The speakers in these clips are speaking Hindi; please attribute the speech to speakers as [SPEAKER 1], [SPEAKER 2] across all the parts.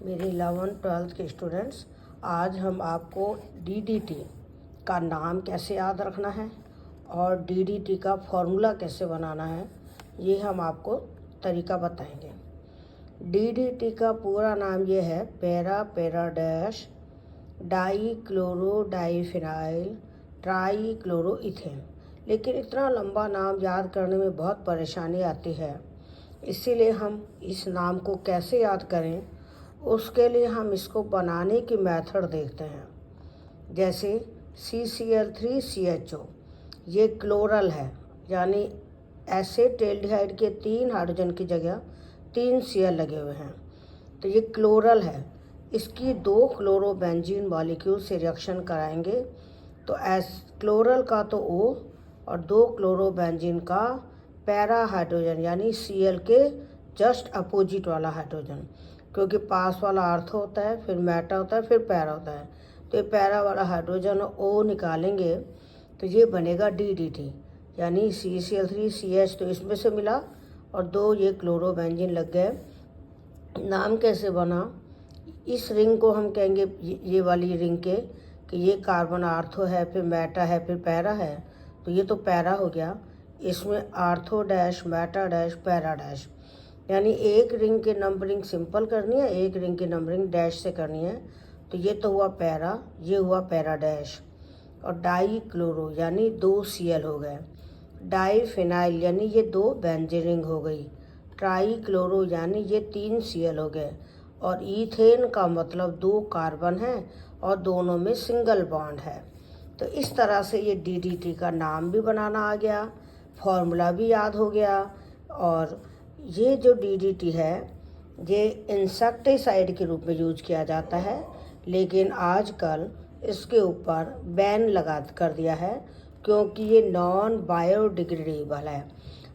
[SPEAKER 1] मेरे 11th-12th के स्टूडेंट्स, आज हम आपको DDT का नाम कैसे याद रखना है और DDT का फॉर्मूला कैसे बनाना है, ये हम आपको तरीका बताएंगे। DDT का पूरा नाम ये है para dash die chloro diphenyl try chloro ethane. लेकिन इतना लंबा नाम याद करने में बहुत परेशानी आती है, इसीलिए हम इस नाम को कैसे याद करें उसके लिए हम इसको बनाने की मेथड देखते हैं। जैसे CCl3CHO ये क्लोरल है, यानी एसिटेल्डिहाइड के 3 हाइड्रोजन की जगह 3 Cl लगे हुए हैं, तो ये क्लोरल है। इसकी 2 क्लोरोबेंजीन मॉलिक्यूल से रिएक्शन कराएंगे तो क्लोरल का तो O और 2 क्लोरोबेंजीन का पैरा हाइड्रोजन यानी Cl के जस्ट अपोजिट वाला हाइड्रोजन, क्योंकि पास वाला अर्थ होता है, फिर मेटा होता है, फिर पैरा होता है, तो ये पैरा वाला हाइड्रोजन O निकालेंगे तो ये बनेगा DDT, यानी CCl3CH तो इसमें से मिला और 2 ये क्लोरोबेंजीन लग गए। नाम कैसे बना, इस रिंग को हम कहेंगे ये वाली रिंग के कि ये कार्बन आर्थो है, फिर मेटा है, फिर पैरा है, तो ये तो पैरा हो गया। इसमें ortho dash Meta dash para dash, यानी एक रिंग की नंबरिंग सिंपल करनी है, एक रिंग की नंबरिंग डैश से करनी है। तो ये तो हुआ पैरा, ये हुआ पैरा डैश। और डाई क्लोरो यानी 2 Cl हो गए, डाई फिनाइल यानी ये 2 बेंजीन रिंग हो गई, ट्राई क्लोरो यानी ये 3 Cl हो गए, और ईथेन का मतलब 2 कार्बन है और दोनों में सिंगल बॉन्ड है। तो इस तरह से ये DDT का नाम भी बनाना आ गया, फॉर्मूला भी याद हो गया। और ये जो DDT है ये इंसेक्टिसाइड के रूप में यूज किया जाता है, लेकिन आजकल इसके ऊपर बैन लगा कर दिया है, क्योंकि ये नॉन बायोडिग्रेडेबल है।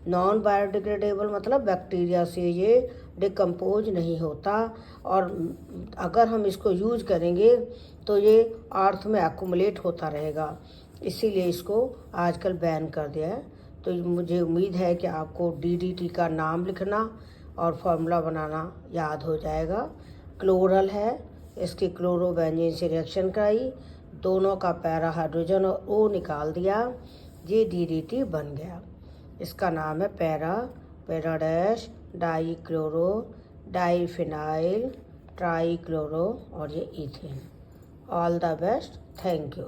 [SPEAKER 1] नॉन बायोडिग्रेडेबल मतलब बैक्टीरिया से ये डिकम्पोज नहीं होता, और अगर हम इसको यूज करेंगे तो ये अर्थ में एक्युमुलेट होता रहेगा, इसीलिए इसको आजकल बैन कर दिया है। तो मुझे उम्मीद है कि आपको DDT का नाम लिखना और फॉर्मूला बनाना याद हो जाएगा। क्लोरल है, इसकी क्लोरोबेंजीन से रिएक्शन कराई, दोनों का पैरा हाइड्रोजन और O निकाल दिया, ये DDT बन गया। इसका नाम है para dash die chloro diphenyl try chloro और ये ethane. All the best, thank you.